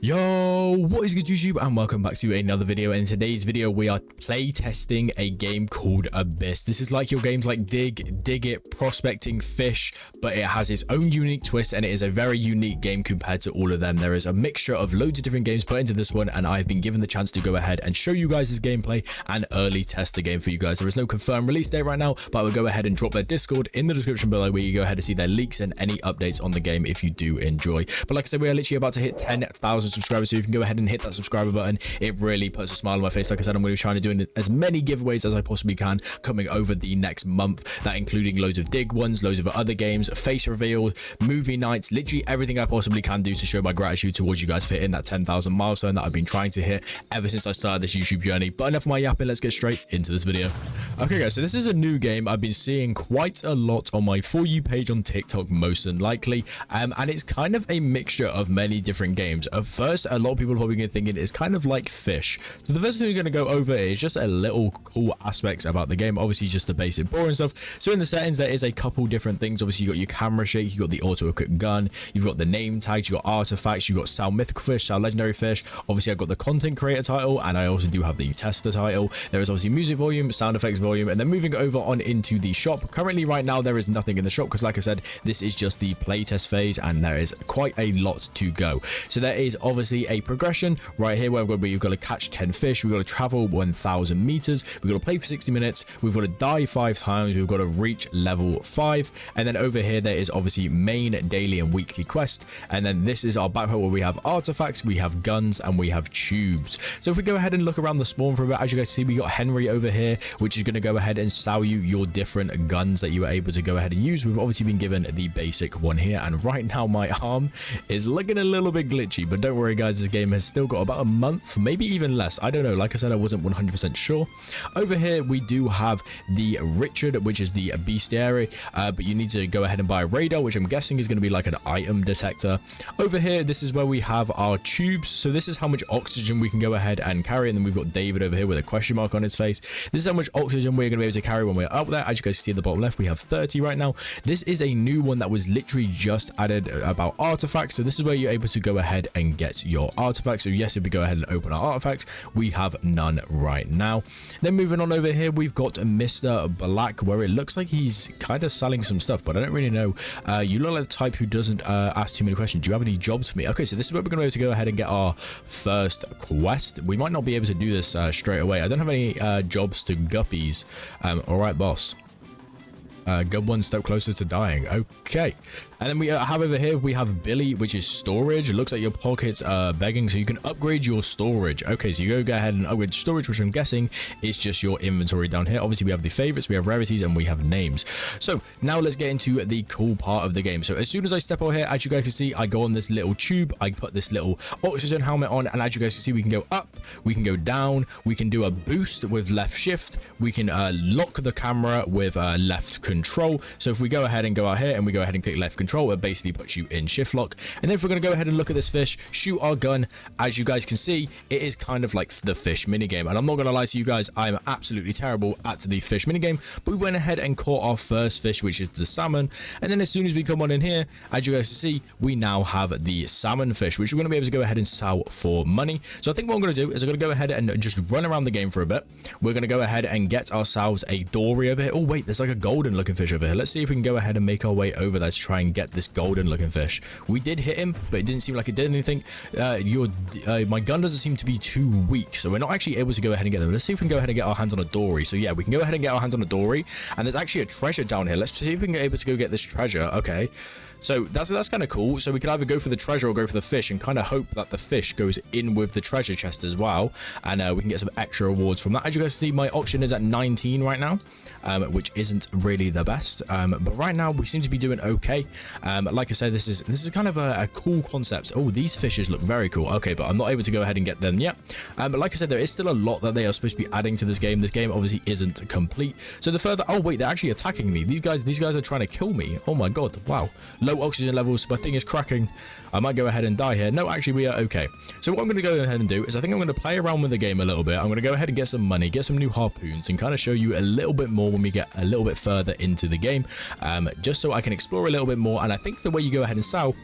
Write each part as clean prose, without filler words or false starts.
Yo, what is good YouTube, and welcome back to another video. In today's video we are play testing a game called Abyss. This is like your games like Dig It, Prospecting, Fish, but it has its own unique twist, and it is a very unique game compared to all of them. There is a mixture of loads of different games put into this one, and I've been given the chance to go ahead and show you guys this gameplay and early test the game for you guys. There is no confirmed release date right now, but I will go ahead and drop their Discord in the description below, where you go ahead to see their leaks and any updates on the game if you do enjoy. But like I said, we are literally about to hit 10,000 subscribers, so you can go ahead and hit that subscriber button. It really puts a smile on my face. Like I said, I'm going to be trying to do as many giveaways as I possibly can coming over the next month, that including loads of Dig ones, loads of other games, face reveals, movie nights, literally everything I possibly can do to show my gratitude towards you guys for hitting that 10,000 milestone that I've been trying to hit ever since I started this YouTube journey. But enough of my yapping, let's get straight into this video. Okay guys, so this is a new game I've been seeing quite a lot on my For You page on TikTok, most likely, and it's kind of a mixture of many different games. At first, a lot of people are probably thinking it's kind of like Fish. So the first thing we're going to go over is just a little cool aspects about the game, obviously just the basic boring stuff. So in the settings there is a couple different things. Obviously you got your camera shake, you got the auto equip gun, you've got the name tags, you got artifacts, you got Sal mythical fish, Sal legendary fish. Obviously I've got the content creator title, and I also do have the tester title. There is obviously music volume, sound effects volume, and then moving over on into the shop. Currently right now there is nothing in the shop because, like I said, this is just the playtest phase and there is quite a lot to go. So there is obviously a progression right here where we've got to catch 10 fish, we've got to travel 1,000 meters, we've got to play for 60 minutes, we've got to die 5 times, we've got to reach level 5, and then over here there is obviously main, daily, and weekly quest, and then this is our backpack where we have artifacts, we have guns, and we have tubes. So if we go ahead and look around the spawn for a bit, as you guys see, we got Henry over here, which is going to go ahead and sell you your different guns that you are able to go ahead and use. We've obviously been given the basic one here, and right now my arm is looking a little bit glitchy, but don't worry guys, this game has still got about a month, maybe even less. I don't know, like I said, I wasn't 100% sure. Over here we do have the Richard, which is the bestiary, but you need to go ahead and buy a radar, which I'm guessing is going to be like an item detector. Over here, this is where we have our tubes, so this is how much oxygen we can go ahead and carry, and then we've got David over here with a question mark on his face. This is how much oxygen we're going to be able to carry when we're up there. As you guys see at the bottom left, we have 30 right now. This is a new one that was literally just added about artifacts, so this is where you're able to go ahead and get your artifacts. So yes, if we go ahead and open our artifacts, we have none right now. Then moving on over here, we've got Mr. Black, where it looks like he's kind of selling some stuff, but I don't really know. You look like the type who doesn't ask too many questions. Do you have any jobs for me? Okay, so this is where we're going to be able to go ahead and get our first quest. We might not be able to do this straight away. I don't have any jobs to guppies. All right, boss. Good one step closer to dying. Okay. And then we have over here, we have Billy, which is storage. It looks like your pockets are begging, so you can upgrade your storage. Okay, so you go ahead and upgrade storage, which I'm guessing is just your inventory down here. Obviously, we have the favorites, we have rarities, and we have names. So now let's get into the cool part of the game. So as soon as I step out here, as you guys can see, I go on this little tube, I put this little oxygen helmet on, and as you guys can see, we can go up, we can go down, we can do a boost with left shift, we can lock the camera with left control. So if we go ahead and go out here and we go ahead and click left control, it basically puts you in shift lock. And then if we're going to go ahead and look at this fish, shoot our gun, as you guys can see, it is kind of like the fish minigame. And I'm not going to lie to you guys, I'm absolutely terrible at the fish minigame, but we went ahead and caught our first fish, which is the salmon. And then as soon as we come on in here, as you guys can see, we now have the salmon fish, which we're going to be able to go ahead and sell for money. So I think what I'm going to do is I'm going to go ahead and just run around the game for a bit. We're going to go ahead and get ourselves a dory over here. Oh wait, there's like a golden looking fish over here. Let's see if we can go ahead and make our way over there to try and get this golden looking fish. We did hit him, but it didn't seem like it did anything. My gun doesn't seem to be too weak, so we're not actually able to go ahead and get them. Let's see if we can go ahead and get our hands on a dory. So yeah, we can go ahead and get our hands on a dory, and there's actually a treasure down here. Let's see if we can get able to go get this treasure. Okay, so that's kind of cool. So we can either go for the treasure or go for the fish, and kind of hope that the fish goes in with the treasure chest as well, and we can get some extra rewards from that. As you guys see, my oxygen is at 19 right now, which isn't really the best, but right now we seem to be doing okay. Like I said, this is kind of a cool concept. Oh, these fishes look very cool. Okay, but I'm not able to go ahead and get them yet. But like I said, there is still a lot that they are supposed to be adding to this game. This game obviously isn't complete. So the further, oh wait, they're actually attacking me. These guys are trying to kill me. Oh my god, wow. Low oxygen levels, my thing is cracking. I might go ahead and die here. No, actually we are okay. So what I'm going to go ahead and do is I think I'm going to play around with the game a little bit. I'm going to go ahead and get some money, get some new harpoons, and kind of show you a little bit more when we get a little bit further into the game, just so I can explore a little bit more. And I think the way you go ahead and sell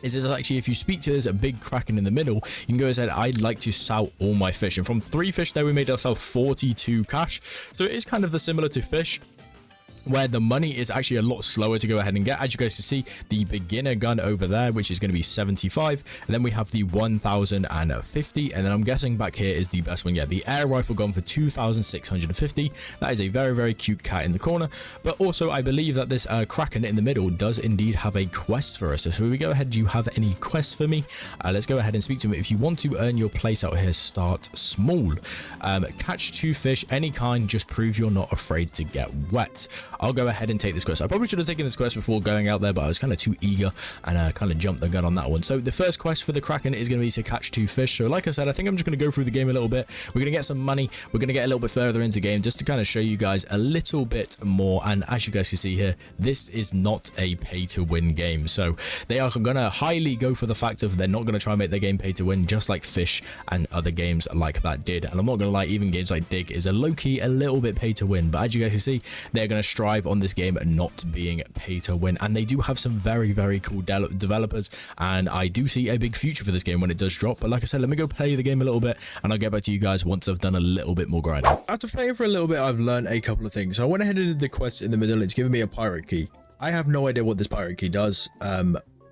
is actually, if you speak to this a big Kraken in the middle, you can go and say, I'd like to sell all my fish. And from 3 fish there, we made ourselves 42 cash. So it is kind of the similar to fish, where the money is actually a lot slower to go ahead and get. As you guys can see, the beginner gun over there, which is going to be 75, and then we have the 1050, and then I'm guessing back here is the best one. Yeah, the air rifle gun for 2650. That is a very, very cute cat in the corner. But also, I believe that this Kraken in the middle does indeed have a quest for us. So if we go ahead, do you have any quests for me? Let's go ahead and speak to him. If you want to earn your place out here, start small. Catch 2 fish, any kind, just prove you're not afraid to get wet. I'll go ahead and take this quest. I probably should have taken this quest before going out there, but I was kind of too eager and kind of jumped the gun on that one. So the first quest for the Kraken is going to be to catch 2 fish. So like I said, I think I'm just going to go through the game a little bit. We're going to get some money. We're going to get a little bit further into the game just to kind of show you guys a little bit more. And as you guys can see here, this is not a pay to win game. So they are going to highly go for the fact of they're not going to try and make their game pay to win, just like Fish and other games like that did. And I'm not going to lie, even games like Dig is a low-key a little bit pay to win. But as you guys can see, they're going to strive on this game not being pay to win, and they do have some very, very cool developers, and I do see a big future for this game when it does drop. But like I said, let me go play the game a little bit, and I'll get back to you guys once I've done a little bit more grinding. After playing for a little bit, I've learned a couple of things. So I went ahead and did the quest in the middle. It's giving me a pirate key. I have no idea what this pirate key does.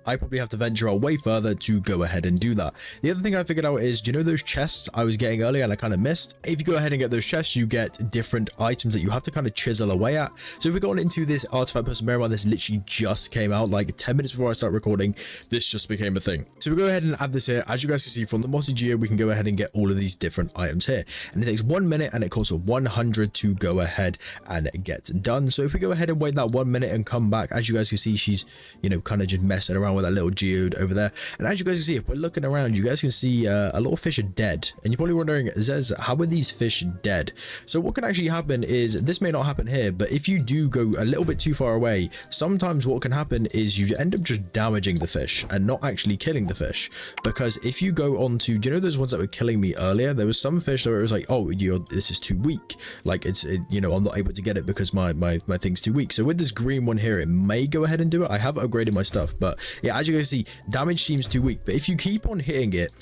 I probably have to venture out way further to go ahead and do that. The other thing I figured out is, do you know those chests I was getting earlier and I kind of missed? If you go ahead and get those chests, you get different items that you have to kind of chisel away at. So if we're going into this artifact person, bear in mind this literally just came out like 10 minutes before I start recording. This just became a thing. So we go ahead and add this here. As you guys can see from the mossy geo, we can go ahead and get all of these different items here. And it takes 1 minute and it costs 100 to go ahead and get done. So if we go ahead and wait that 1 minute and come back, as you guys can see, she's, you know, kind of just messing around with that little geode over there. And as you guys can see, if we're looking around, you guys can see a lot of fish are dead. And you're probably wondering, Zez, how are these fish dead? So what can actually happen is, this may not happen here, but if you do go a little bit too far away, sometimes what can happen is you end up just damaging the fish and not actually killing the fish. Because if you go on to, do you know those ones that were killing me earlier? There was some fish where it was like, oh, this is too weak. Like you know, I'm not able to get it because my thing's too weak. So with this green one here, it may go ahead and do it. I have upgraded my stuff, but yeah, as you guys see, damage seems too weak. But if you keep on hitting it,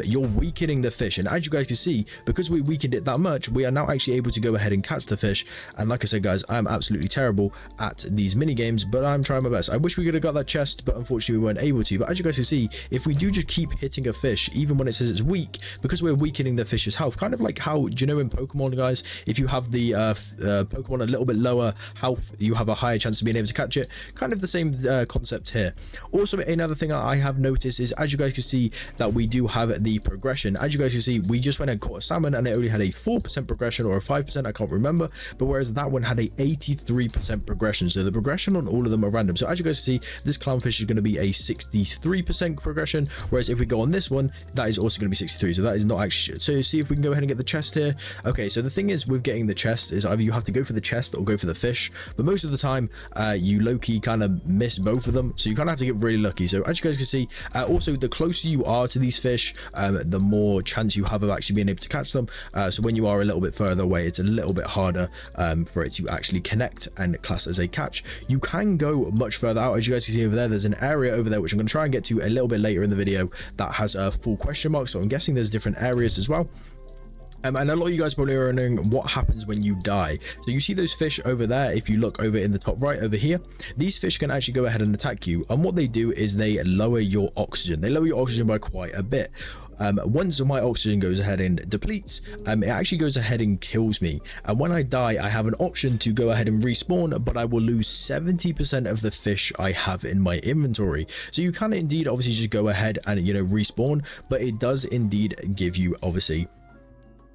you're weakening the fish, and as you guys can see, because we weakened it that much, we are now actually able to go ahead and catch the fish. And like I said, guys, I'm absolutely terrible at these mini games, but I'm trying my best. I wish we could have got that chest, but unfortunately we weren't able to. But as you guys can see, if we do just keep hitting a fish, even when it says it's weak, because we're weakening the fish's health, kind of like how, do you know in Pokemon, guys, if you have the Pokemon a little bit lower health, you have a higher chance of being able to catch it. Kind of the same concept here. Also, another thing I have noticed is, as you guys can see, that we do have the progression. As you guys can see, we just went and caught a salmon and it only had a 4% progression or a 5%, I can't remember, but whereas that one had a 83% progression. So the progression on all of them are random. So as you guys see, this clownfish is going to be a 63% progression, whereas if we go on this one, that is also going to be 63. So that is not actually, so see if we can go ahead and get the chest here. Okay, so the thing is with getting the chest is either you have to go for the chest or go for the fish, but most of the time you low-key kind of miss both of them, so you kind of have to get really lucky. So as you guys can see, also the closer you are to these fish, the more chance you have of actually being able to catch them. So when you are a little bit further away, it's a little bit harder for it to actually connect and class as a catch. You can go much further out. As you guys can see over there, there's an area over there which I'm going to try and get to a little bit later in the video that has a full question mark, so I'm guessing there's different areas as well. And a lot of you guys probably are wondering what happens when you die. So you see those fish over there. If you look over in the top right over here, these fish can actually go ahead and attack you, and what they do is they lower your oxygen. They lower your oxygen by quite a bit. Once my oxygen goes ahead and depletes, it actually goes ahead and kills me. And when I die, I have an option to go ahead and respawn, but I will lose 70% of the fish I have in my inventory. So you can indeed obviously just go ahead and, you know, respawn, but it does indeed give you, obviously,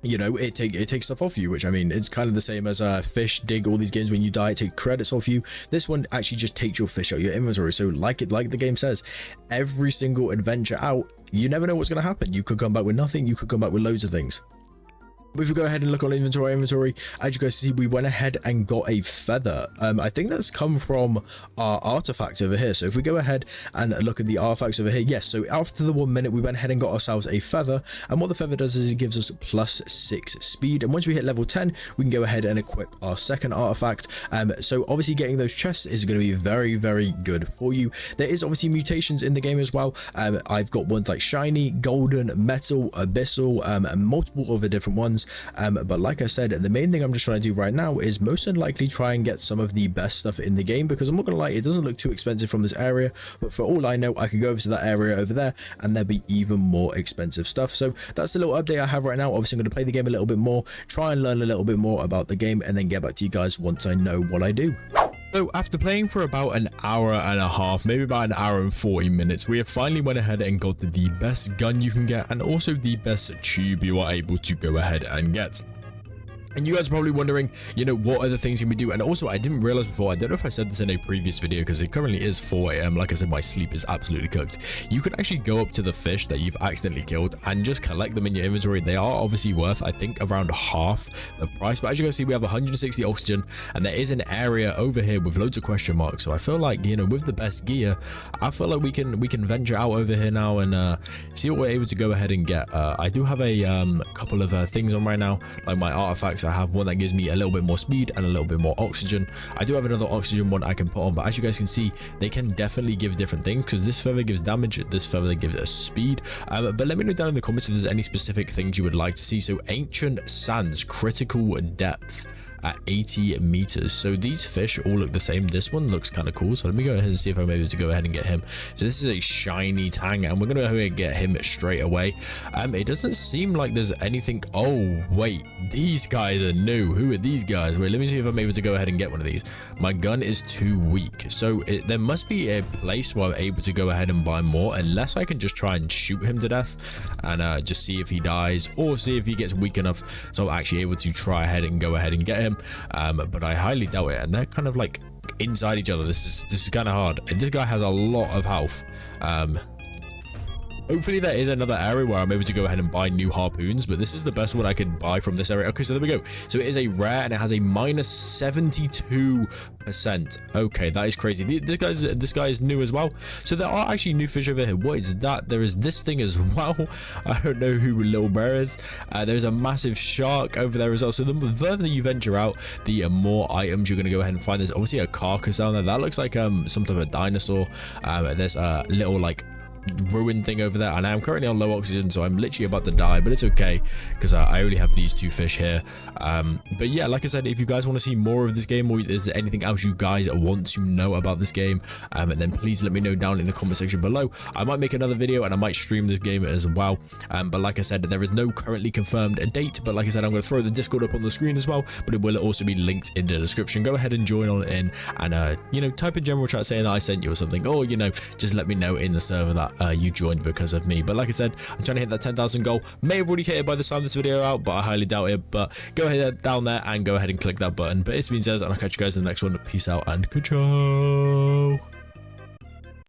you know, it takes stuff off you, which I mean, it's kind of the same as Fish, Dig, all these games. When you die, it takes credits off you. This one actually just takes your fish out of your inventory. So like the game says, every single adventure out, you never know what's going to happen. You could come back with nothing, you could come back with loads of things. If we go ahead and look on inventory, as you guys see, we went ahead and got a feather. I think that's come from our artifact over here. So if we go ahead and look at the artifacts over here, yes, so after the 1 minute, we went ahead and got ourselves a feather. And what the feather does is it gives us +6 speed. And once we hit level 10, we can go ahead and equip our second artifact. So obviously getting those chests is going to be very, very good for you. There is obviously mutations in the game as well. I've got ones like shiny, golden, metal, abyssal, and multiple other different ones. But like I said, the main thing I'm just trying to do right now is most likely try and get some of the best stuff in the game, because I'm not gonna lie, it doesn't look too expensive from this area, but for all I know, I could go over to that area over there and there'll be even more expensive stuff. So that's the little update I have right now. Obviously I'm going to play the game a little bit more, try and learn a little bit more about the game, and then get back to you guys once I know what I do. So after playing for about an hour and a half, maybe about an hour and 40 minutes, we have finally went ahead and got the best gun you can get, and also the best tube you are able to go ahead and get. And you guys are probably wondering, you know, what other things can we do? And also, I didn't realize before, I don't know if I said this in a previous video, because it currently is 4 AM. Like I said, my sleep is absolutely cooked. You can actually go up to the fish that you've accidentally killed and just collect them in your inventory. They are obviously worth, I think, around half the price. But as you guys see, we have 160 oxygen, and there is an area over here with loads of question marks. So I feel like, you know, with the best gear, I feel like we can venture out over here now and see what we're able to go ahead and get. I do have a couple of things on right now, like my artifacts. I have one that gives me a little bit more speed and a little bit more oxygen. I do have another oxygen one I can put on, but as you guys can see, they can definitely give different things, because this feather gives damage, this feather gives us speed. But let me know down in the comments if there's any specific things you would like to see. So ancient sands, critical depth at 80 meters. So these fish all look the same. This one looks kind of cool, so let me go ahead and see if I'm able to go ahead and get him. So this is a shiny tang, and we're gonna go ahead and get him straight away. It doesn't seem like there's anything. Oh wait, these guys are new. Who are these guys? Wait, let me see if I'm able to go ahead and get one of these. My gun is too weak, so there must be a place where I'm able to go ahead and buy more, unless I can just try and shoot him to death and just see if he dies, or see if he gets weak enough so I'm actually able to try ahead and go ahead and get him. But I highly doubt it, and they're kind of like inside each other. This is kind of hard, and this guy has a lot of health. Hopefully there is another area where I'm able to go ahead and buy new harpoons, but this is the best one I could buy from this area. Okay, so there we go. So it is a rare, and it has a -72%. Okay, that is crazy. This guy is new as well. So there are actually new fish over here. What is that? There is this thing as well. I don't know who Little Bear is. There's a massive shark over there as well. So the further you venture out, the more items you're going to go ahead and find. There's obviously a carcass down there. That looks like some type of dinosaur. There's a little like ruined thing over there, and I'm currently on low oxygen, so I'm literally about to die, but it's okay because I only have these 2 fish here. But yeah, like I said, if you guys want to see more of this game, or is there anything else you guys want to know about this game, then please let me know down in the comment section below. I might make another video and I might stream this game as well. But like I said, there is no currently confirmed date, but like I said, I'm going to throw the Discord up on the screen as well, but it will also be linked in the description. Go ahead and join on in, and you know, type in general chat saying that I sent you or something, or you know, just let me know in the server that you joined because of me. But like I said, I'm trying to hit that 10,000 goal. May have already hit it by the time this video out, but I highly doubt it. But go ahead down there and go ahead and click that button. But it's been Zez, and I'll catch you guys in the next one. Peace out and good show.